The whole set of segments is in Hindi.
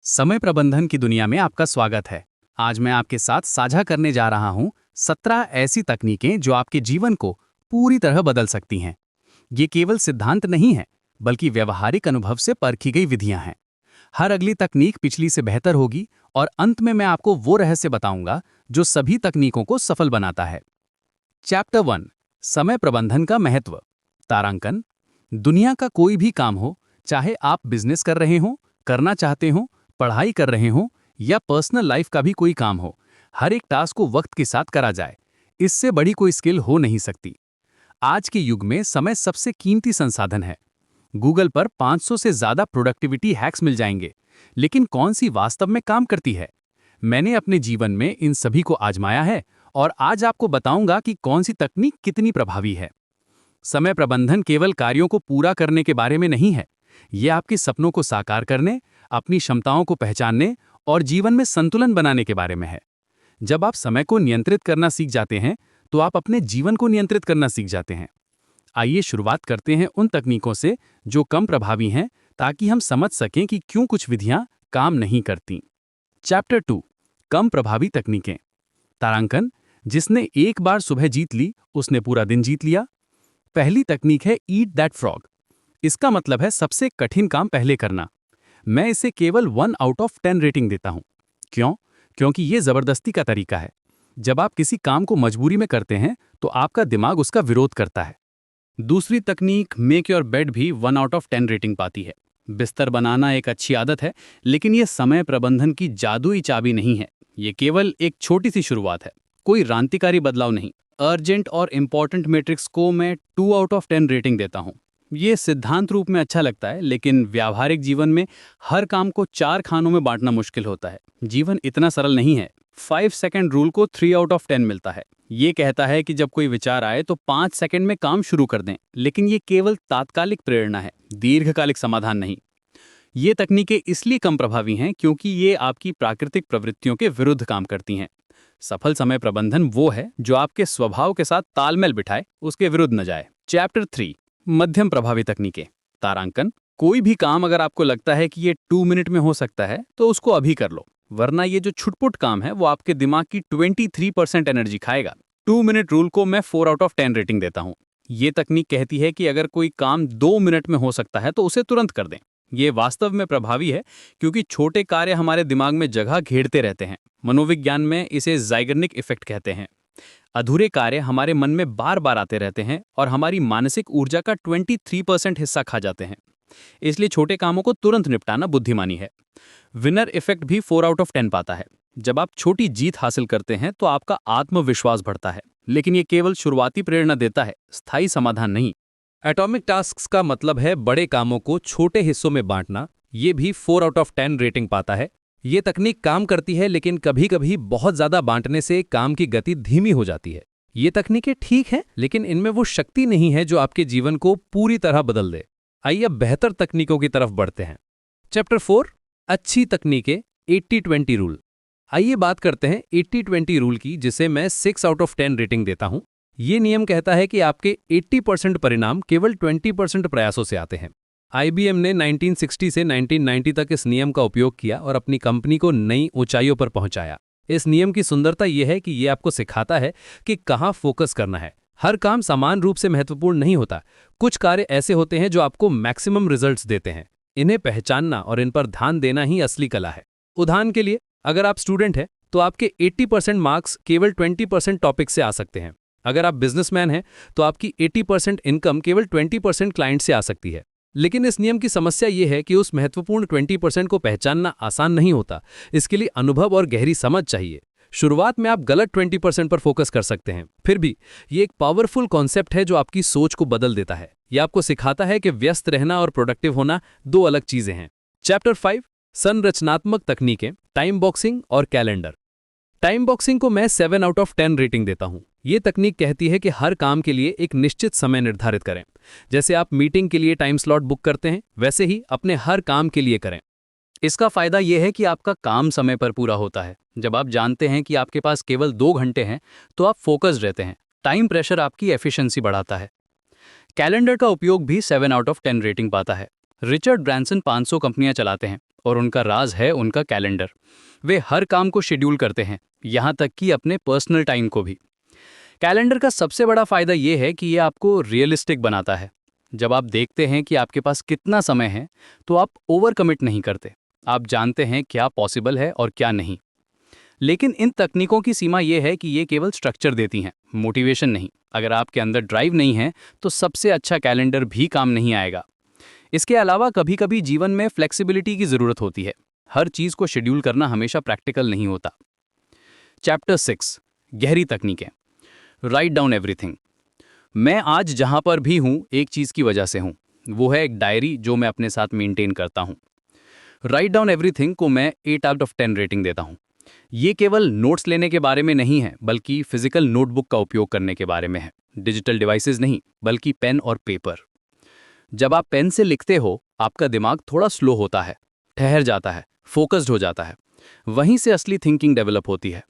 समय प्रबंधन की दुनिया में आपका स्वागत है। आज मैं आपके साथ साझा करने जा रहा हूं 17 ऐसी तकनीकें जो आपके जीवन को पूरी तरह बदल सकती हैं। ये केवल सिद्धांत नहीं है, बल्कि व्यवहारिक अनुभव से परखी गई विधियां हैं। हर अगली तकनीक पिछली से बेहतर होगी और अंत में मैं आपको वो रहस्य बताऊंगा जो सभी तकनीकों को सफल बनाता है। चैप्टर 1, समय प्रबंधन का महत्व। तारांकन। दुनिया का कोई भी काम हो, चाहे आप बिजनेस कर रहे हो, करना चाहते हो, पढ़ाई कर रहे हो या पर्सनल लाइफ का भी कोई काम हो, हर एक टास्क को वक्त के साथ करा जाए, इससे बड़ी कोई स्किल हो नहीं सकती। आज के युग में समय सबसे कीमती संसाधन है। गूगल पर 500 से ज्यादा प्रोडक्टिविटी हैक्स मिल जाएंगे, लेकिन कौन सी वास्तव में काम करती है? मैंने अपने जीवन में इन सभी को आजमाया है और आज आपको बताऊंगा कि कौन सी तकनीक कितनी प्रभावी है। समय प्रबंधन केवल कार्यों को पूरा करने के बारे में नहीं है, ये आपके सपनों को साकार करने, अपनी क्षमताओं को पहचानने और जीवन में संतुलन बनाने के बारे में है। जब आप समय को नियंत्रित करना सीख जाते हैं, तो आप अपने जीवन को नियंत्रित करना सीख जाते हैं। आइए शुरुआत करते हैं उन तकनीकों से जो कम प्रभावी हैं, ताकि हम समझ सकें कि क्यों कुछ विधियां काम नहीं करती। चैप्टर 2, कम प्रभावी तकनीकें। तारांकन। जिसने एक बार सुबह जीत ली, उसने पूरा दिन जीत लिया। पहली तकनीक है ईट दैट फ्रॉग। इसका मतलब है सबसे कठिन काम पहले करना। मैं इसे केवल 1 आउट ऑफ 10 रेटिंग देता हूं। क्यों? क्योंकि ये जबरदस्ती का तरीका है। जब आप किसी काम को मजबूरी में करते हैं, तो आपका दिमाग उसका विरोध करता है। दूसरी तकनीक मेक योर बेड भी 1 आउट ऑफ 10 रेटिंग पाती है। बिस्तर बनाना एक अच्छी आदत है, लेकिन ये समय प्रबंधन की जादुई चाबी नहीं है। ये केवल एक छोटी सी शुरुआत है, कोई क्रांतिकारी बदलाव नहीं। अर्जेंट और इम्पॉर्टेंट मैट्रिक्स को मैं 2 आउट ऑफ 10 रेटिंग देता हूं। ये सिद्धांत रूप में अच्छा लगता है, लेकिन व्यावहारिक जीवन में हर काम को 4 खानों में बांटना मुश्किल होता है। जीवन इतना सरल नहीं है। 5 सेकंड रूल को 3 आउट ऑफ 10 मिलता है। ये कहता है कि जब कोई विचार आए तो 5 सेकंड में काम शुरू कर दें, लेकिन ये केवल तात्कालिक प्रेरणा है, दीर्घकालिक समाधान नहीं। ये तकनीकें इसलिए कम प्रभावी हैं क्योंकि ये आपकी प्राकृतिक प्रवृत्तियों के विरुद्ध काम करती हैं। सफल समय प्रबंधन वो है जो आपके स्वभाव के साथ तालमेल बिठाए, उसके विरुद्ध न जाए। चैप्टर 3, मध्यम प्रभावी तकनीकें। तारांकन। कोई भी काम अगर आपको लगता है कि ये 2 मिनट में हो सकता है, तो उसको अभी कर लो, वरना ये जो छुटपुट काम है वो आपके दिमाग की 23% एनर्जी खाएगा। 2 मिनट रूल को मैं 4 आउट ऑफ 10 रेटिंग देता हूँ। ये तकनीक कहती है कि अगर कोई काम 2 मिनट में हो सकता है तो उसे तुरंत कर दें। ये वास्तव में प्रभावी है, क्योंकि छोटे कार्य हमारे दिमाग में जगह घेरते रहते हैं। मनोविज्ञान में इसे ज़ाइगर्निक इफेक्ट कहते हैं। अधूरे कार्य हमारे मन में बार बार आते रहते हैं और हमारी मानसिक ऊर्जा का 23% हिस्सा खा जाते हैं। इसलिए छोटे कामों को तुरंत निपटाना बुद्धिमानी है। विनर इफेक्ट भी 4 आउट ऑफ 10 पाता है। जब आप छोटी जीत हासिल करते हैं तो आपका आत्मविश्वास बढ़ता है, लेकिन ये केवल शुरुआती प्रेरणा देता है, स्थायी समाधान नहीं। एटॉमिक टास्क्स का मतलब है बड़े कामों को छोटे हिस्सों में बांटना। ये भी 4 आउट ऑफ 10 रेटिंग पाता है। ये तकनीक काम करती है, लेकिन कभी कभी बहुत ज्यादा बांटने से काम की गति धीमी हो जाती है। ये तकनीकें ठीक हैं, लेकिन इनमें वो शक्ति नहीं है जो आपके जीवन को पूरी तरह बदल दे। आइए अब बेहतर तकनीकों की तरफ बढ़ते हैं। चैप्टर 4, अच्छी तकनीकें, 80-20 रूल। आइए बात करते हैं 80-20 रूल की, जिसे मैं 6 आउट ऑफ 10 रेटिंग देता हूं। ये नियम कहता है कि आपके 80% परिणाम केवल 20% प्रयासों से आते हैं। IBM ने 1960 से 1990 तक इस नियम का उपयोग किया और अपनी कंपनी को नई ऊंचाइयों पर पहुंचाया। इस नियम की सुंदरता यह है कि यह आपको सिखाता है कि कहां फोकस करना है। हर काम समान रूप से महत्वपूर्ण नहीं होता। कुछ कार्य ऐसे होते हैं जो आपको मैक्सिमम रिजल्ट्स देते हैं। इन्हें पहचानना और इन पर ध्यान देना ही असली कला है। उदाहरण के लिए, अगर आप स्टूडेंट हैं तो आपके 80% मार्क्स केवल 20% टॉपिक से आ सकते हैं। अगर आप बिजनेसमैन हैं तो आपकी 80% इनकम केवल 20% क्लाइंट से आ सकती है। लेकिन इस नियम की समस्या यह है कि उस महत्वपूर्ण 20% को पहचानना आसान नहीं होता। इसके लिए अनुभव और गहरी समझ चाहिए। शुरुआत में आप गलत 20% पर फोकस कर सकते हैं। फिर भी ये एक पावरफुल कॉन्सेप्ट है जो आपकी सोच को बदल देता है। यह आपको सिखाता है कि व्यस्त रहना और प्रोडक्टिव होना 2 अलग चीजें हैं। चैप्टर 5, संरचनात्मक तकनीकें, टाइम बॉक्सिंग और कैलेंडर। टाइम बॉक्सिंग को मैं 7 आउट ऑफ 10 रेटिंग देता हूं। ये तकनीक कहती है कि हर काम के लिए एक निश्चित समय निर्धारित करें। जैसे आप मीटिंग के लिए टाइम स्लॉट बुक करते हैं, वैसे ही अपने हर काम के लिए करें। इसका फायदा यह है कि आपका काम समय पर पूरा होता है। जब आप जानते हैं कि आपके पास केवल 2 घंटे हैं, तो आप फोकस्ड रहते हैं। टाइम प्रेशर आपकी एफिशिएंसी बढ़ाता है। कैलेंडर का उपयोग भी 7 आउट ऑफ 10 रेटिंग पाता है। रिचर्ड ब्रांसन 500 कंपनियां चलाते हैं और उनका राज है उनका कैलेंडर। वे हर काम को शेड्यूल करते हैं, यहाँ तक कि अपने पर्सनल टाइम को भी। कैलेंडर का सबसे बड़ा फायदा ये है कि ये आपको रियलिस्टिक बनाता है। जब आप देखते हैं कि आपके पास कितना समय है, तो आप ओवर कमिट नहीं करते। आप जानते हैं क्या पॉसिबल है और क्या नहीं। लेकिन इन तकनीकों की सीमा यह है कि ये केवल स्ट्रक्चर देती हैं, मोटिवेशन नहीं। अगर आपके अंदर ड्राइव नहीं है, तो सबसे अच्छा कैलेंडर भी काम नहीं आएगा। इसके अलावा कभी कभी जीवन में फ्लेक्सिबिलिटी की ज़रूरत होती है। हर चीज़ को शेड्यूल करना हमेशा प्रैक्टिकल नहीं होता। चैप्टर 6, गहरी तकनीकें। Write down everything. मैं आज जहां पर भी हूं, एक चीज़ की वजह से हूं। वो है एक डायरी जो मैं अपने साथ मेंटेन करता हूं। राइट डाउन एवरीथिंग को मैं 8 आउट ऑफ 10 रेटिंग देता हूं। ये केवल नोट्स लेने के बारे में नहीं है, बल्कि फिजिकल नोटबुक का उपयोग करने के बारे में है। डिजिटल डिवाइसेस नहीं, बल्कि पेन और पेपर। जब आप पेन से लिखते हो, आपका दिमाग थोड़ा स्लो होता है, ठहर जाता है, फोकस्ड हो जाता है। वहीं से असली थिंकिंग डेवलप होती है।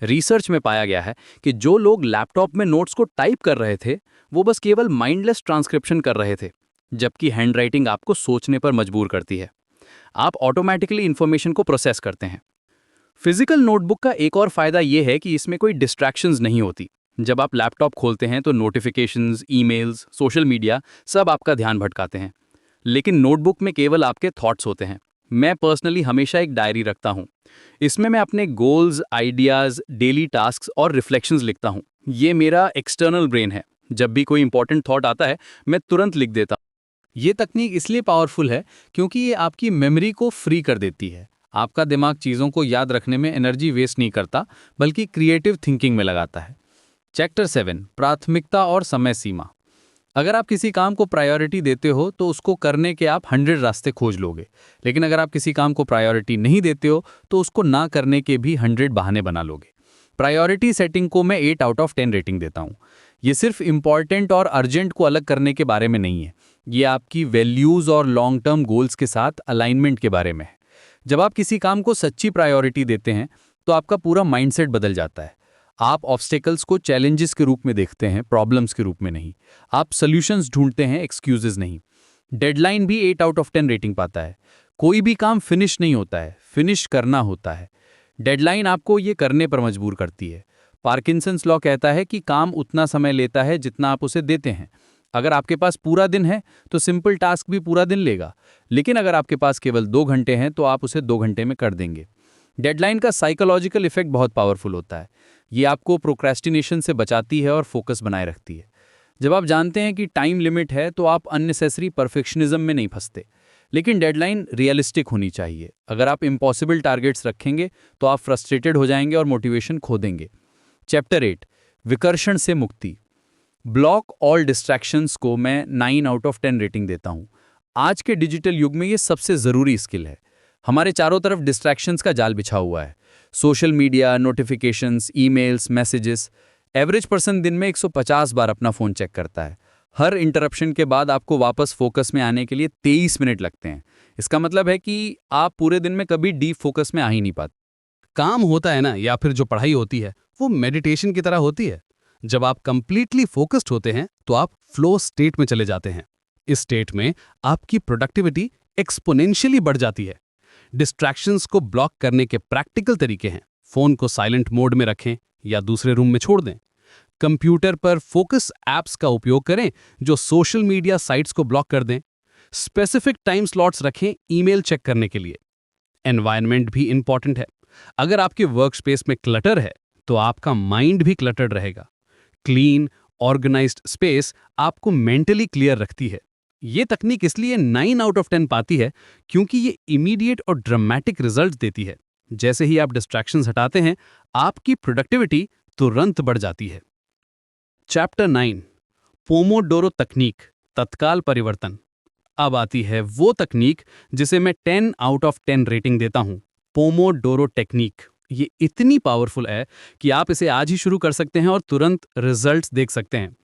रिसर्च में पाया गया है कि जो लोग लैपटॉप में नोट्स को टाइप कर रहे थे, वो बस केवल माइंडलेस ट्रांसक्रिप्शन कर रहे थे, जबकि हैंडराइटिंग आपको सोचने पर मजबूर करती है। आप ऑटोमेटिकली इंफॉर्मेशन को प्रोसेस करते हैं। फिजिकल नोटबुक का एक और फायदा यह है कि इसमें कोई डिस्ट्रैक्शंस नहीं होती। जब आप लैपटॉप खोलते हैं तो नोटिफिकेशंस, ईमेल्स, सोशल मीडिया सब आपका ध्यान भटकाते हैं। लेकिन नोटबुक में केवल आपके थॉट्स होते हैं। मैं पर्सनली हमेशा एक डायरी रखता हूँ। इसमें मैं अपने गोल्स, आइडियाज़, डेली टास्क्स और रिफ्लेक्शंस लिखता हूँ। ये मेरा एक्सटर्नल ब्रेन है। जब भी कोई इंपॉर्टेंट थॉट आता है, मैं तुरंत लिख देता हूँ। ये तकनीक इसलिए पावरफुल है क्योंकि ये आपकी मेमोरी को फ्री कर देती है। आपका दिमाग चीज़ों को याद रखने में एनर्जी वेस्ट नहीं करता, बल्कि क्रिएटिव थिंकिंग में लगाता है। चैप्टर 7, प्राथमिकता और समय सीमा। अगर आप किसी काम को प्रायोरिटी देते हो तो उसको करने के आप 100 रास्ते खोज लोगे। लेकिन अगर आप किसी काम को प्रायोरिटी नहीं देते हो तो उसको ना करने के भी 100 बहाने बना लोगे। प्रायोरिटी सेटिंग को मैं 8 आउट ऑफ 10 रेटिंग देता हूँ। ये सिर्फ इंपॉर्टेंट और अर्जेंट को अलग करने के बारे में नहीं है। ये आपकी वैल्यूज़ और लॉन्ग टर्म गोल्स के साथ अलाइनमेंट के बारे में है। जब आप किसी काम को सच्ची प्रायोरिटी देते हैं, तो आपका पूरा माइंडसेट बदल जाता है। आप ऑब्स्टेकल्स को चैलेंजेस के रूप में देखते हैं, प्रॉब्लम्स के रूप में नहीं। आप सॉल्यूशंस ढूंढते हैं, एक्सक्यूजेस नहीं। डेडलाइन भी 8 आउट ऑफ 10 रेटिंग पाता है। कोई भी काम फिनिश नहीं होता है, फिनिश करना होता है। डेडलाइन आपको ये करने पर मजबूर करती है। पार्किंसंस लॉ कहता है कि काम उतना समय लेता है जितना आप उसे देते हैं। अगर आपके पास पूरा दिन है तो सिंपल टास्क भी पूरा दिन लेगा। लेकिन अगर आपके पास केवल 2 घंटे हैं तो आप उसे 2 घंटे में कर देंगे। डेडलाइन का साइकोलॉजिकल इफेक्ट बहुत पावरफुल होता है। ये आपको प्रोक्रेस्टिनेशन से बचाती है और फोकस बनाए रखती है। जब आप जानते हैं कि टाइम लिमिट है तो आप अननेसेसरी परफेक्शनिज्म में नहीं फंसते। लेकिन डेडलाइन रियलिस्टिक होनी चाहिए। अगर आप इम्पॉसिबल टारगेट्स रखेंगे तो आप फ्रस्ट्रेटेड हो जाएंगे और मोटिवेशन खो देंगे। चैप्टर 8, विकर्षण से मुक्ति। ब्लॉक ऑल डिस्ट्रैक्शंस को मैं 9 आउट ऑफ 10 रेटिंग देता हूँ। आज के डिजिटल युग में ये सबसे ज़रूरी स्किल है। हमारे चारों तरफ डिस्ट्रैक्शंस का जाल बिछा हुआ है। Social media, notifications, emails, messages. Average person दिन में 150 बार अपना फ़ोन चेक करता है। हर इंटरप्शन के बाद आपको वापस फोकस में आने के लिए 23 मिनट लगते हैं। इसका मतलब है कि आप पूरे दिन में कभी डीप फोकस में आ ही नहीं पाते। काम होता है ना, या फिर जो पढ़ाई होती है, वो मेडिटेशन की तरह होती है। जब आप कंप्लीटली फोकस्ड होते हैं तो आप फ्लो स्टेट में चले जाते हैं। इस स्टेट में आपकी प्रोडक्टिविटी एक्सपोनेंशियली बढ़ जाती है। डिस्ट्रैक्शंस को ब्लॉक करने के प्रैक्टिकल तरीके हैं। फोन को साइलेंट मोड में रखें या दूसरे रूम में छोड़ दें। कंप्यूटर पर फोकस ऐप्स का उपयोग करें जो सोशल मीडिया साइट्स को ब्लॉक कर दें। स्पेसिफिक टाइम स्लॉट्स रखें ईमेल चेक करने के लिए। एनवायरनमेंट भी इंपॉर्टेंट है। अगर आपके वर्क स्पेस में क्लटर है तो आपका माइंड भी क्लटर्ड रहेगा। क्लीन, ऑर्गेनाइज्ड स्पेस आपको मेंटली क्लियर रखती है। ये तकनीक इसलिए 9 आउट ऑफ 10 पाती है क्योंकि ये इमीडिएट और ड्रामेटिक रिजल्ट्स देती है। जैसे ही आप डिस्ट्रैक्शंस हटाते हैं, आपकी प्रोडक्टिविटी तुरंत बढ़ जाती है। चैप्टर 9, पोमोडोरो तकनीक, तत्काल परिवर्तन। अब आती है वो तकनीक जिसे मैं 10 आउट ऑफ 10 रेटिंग देता हूं, पोमोडोरो टेक्निक। ये इतनी पावरफुल है कि आप इसे आज ही शुरू कर सकते हैं और तुरंत रिजल्ट्स देख सकते हैं।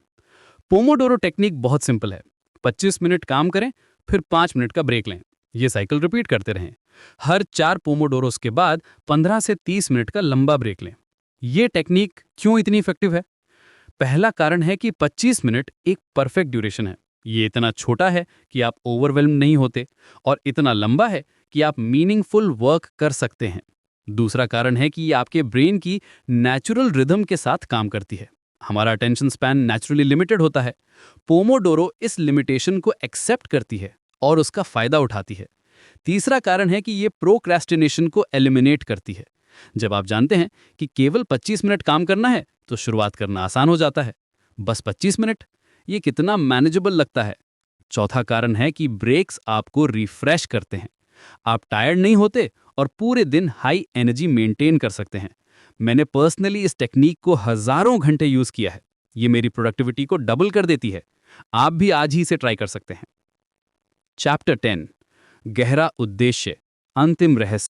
पोमोडोरो टेक्निक बहुत सिंपल है। 25 मिनट काम करें, फिर 5 मिनट का ब्रेक लें। ये साइकिल रिपीट करते रहें। हर 4 पोमोडोरोस के बाद 15 से 30 मिनट का लंबा ब्रेक लें। ये टेक्निक क्यों इतनी इफेक्टिव है? पहला कारण है कि 25 मिनट एक परफेक्ट ड्यूरेशन है। ये इतना छोटा है कि आप ओवरवेल्म नहीं होते, और इतना लंबा है कि आप मीनिंगफुल वर्क कर सकते हैं। दूसरा कारण है कि ये आपके ब्रेन की नेचुरल रिदम के साथ काम करती है। हमारा अटेंशन स्पैन नेचुरली लिमिटेड होता है। पोमोडोरो इस लिमिटेशन को एक्सेप्ट करती है और उसका फायदा उठाती है। तीसरा कारण है कि ये प्रोक्रेस्टिनेशन को एलिमिनेट करती है। जब आप जानते हैं कि केवल 25 मिनट काम करना है तो शुरुआत करना आसान हो जाता है। बस 25 मिनट, ये कितना मैनेजेबल लगता है। चौथा कारण है कि ब्रेक्स आपको रिफ्रेश करते हैं। आप टायर्ड नहीं होते और पूरे दिन हाई एनर्जी मेंटेन कर सकते हैं। मैंने पर्सनली इस टेक्निक को हजारों घंटे यूज किया है। ये मेरी प्रोडक्टिविटी को डबल कर देती है। आप भी आज ही इसे ट्राई कर सकते हैं। चैप्टर 10, गहरा उद्देश्य, अंतिम रहस्य।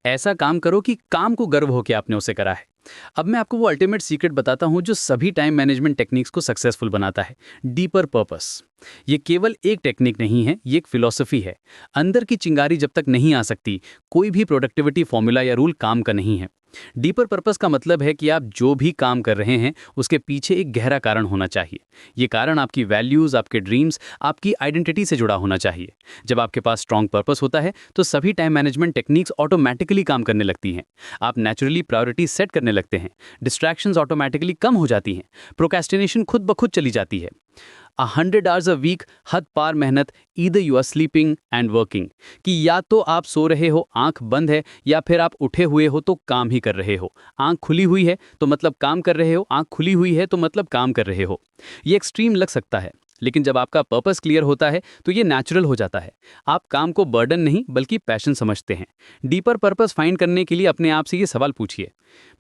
ऐसा काम करो कि काम को गर्व हो कि आपने उसे करा है। अब मैं आपको वो अल्टीमेट सीक्रेट बताता हूं जो सभी टाइम मैनेजमेंट टेक्निक्स को सक्सेसफुल बनाता है, डीपर पर्पस। ये केवल एक टेक्निक नहीं है, ये एक फिलॉसफी है। अंदर की चिंगारी जब तक नहीं आ सकती, कोई भी प्रोडक्टिविटी फॉर्मूला या रूल काम का नहीं है। डीपर पर्पस का मतलब है कि आप जो भी काम कर रहे हैं उसके पीछे एक गहरा कारण होना चाहिए। ये कारण आपकी वैल्यूज, आपके ड्रीम्स, आपकी आइडेंटिटी से जुड़ा होना चाहिए। जब आपके पास स्ट्रॉन्ग पर्पस होता है तो सभी टाइम मैनेजमेंट टेक्निक्स ऑटोमेटिकली काम करने लगती हैं। आप नेचुरली प्रायोरिटी सेट करने लगते हैं, डिस्ट्रैक्शंस ऑटोमेटिकली कम हो जाती हैं, प्रोक्रेस्टिनेशन खुद ब खुद चली जाती है। 100 आवर्स अ वीक, हद पार मेहनत, either you are sleeping and working, कि या तो आप सो रहे हो, आंख बंद है, या फिर आप उठे हुए हो तो काम ही कर रहे हो। आंख खुली हुई है तो मतलब काम कर रहे हो, आंख खुली हुई है तो मतलब काम कर रहे हो। ये एक्सट्रीम लग सकता है, लेकिन जब आपका पर्पस क्लियर होता है तो ये नेचुरल हो जाता है। आप काम को बर्डन नहीं बल्कि पैशन समझते हैं। डीपर पर्पस फाइंड करने के लिए अपने आप से ये सवाल पूछिए,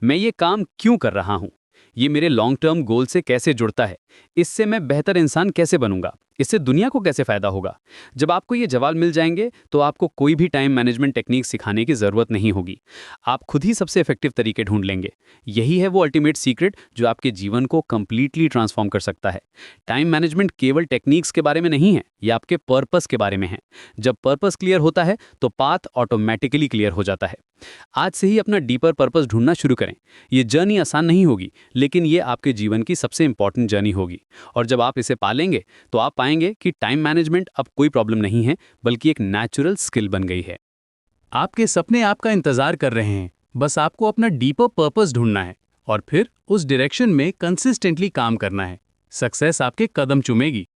मैं ये काम क्यों कर रहा हूँ? ये मेरे लॉन्ग टर्म गोल से कैसे जुड़ता है? इससे मैं बेहतर इंसान कैसे बनूंगा? इससे दुनिया को कैसे फायदा होगा? जब आपको ये जवाब मिल जाएंगे तो आपको कोई भी टाइम मैनेजमेंट टेक्निक सिखाने की जरूरत नहीं होगी। आप खुद ही सबसे इफेक्टिव तरीके ढूंढ लेंगे। यही है वो अल्टीमेट सीक्रेट जो आपके जीवन को कंप्लीटली ट्रांसफॉर्म कर सकता है। टाइम मैनेजमेंट केवल टेक्निक्स के बारे में नहीं है, ये आपके पर्पस के बारे में है। जब पर्पस क्लियर होता है तो पाथ ऑटोमेटिकली क्लियर हो जाता है। आज से ही अपना डीपर पर्पस ढूंढना शुरू करें। ये जर्नी आसान नहीं होगी, लेकिन ये आपके जीवन की सबसे इंपॉर्टेंट जर्नी होगी। और जब आप इसे पालेंगे तो आप पाएंगे कि टाइम मैनेजमेंट अब कोई प्रॉब्लम नहीं है, बल्कि एक नेचुरल स्किल बन गई है। आपके सपने आपका इंतजार कर रहे हैं, बस आपको अपना डीपर पर्पस ढूंढना है और फिर उस डायरेक्शन में कंसिस्टेंटली काम करना है। सक्सेस आपके कदम चूमेगी।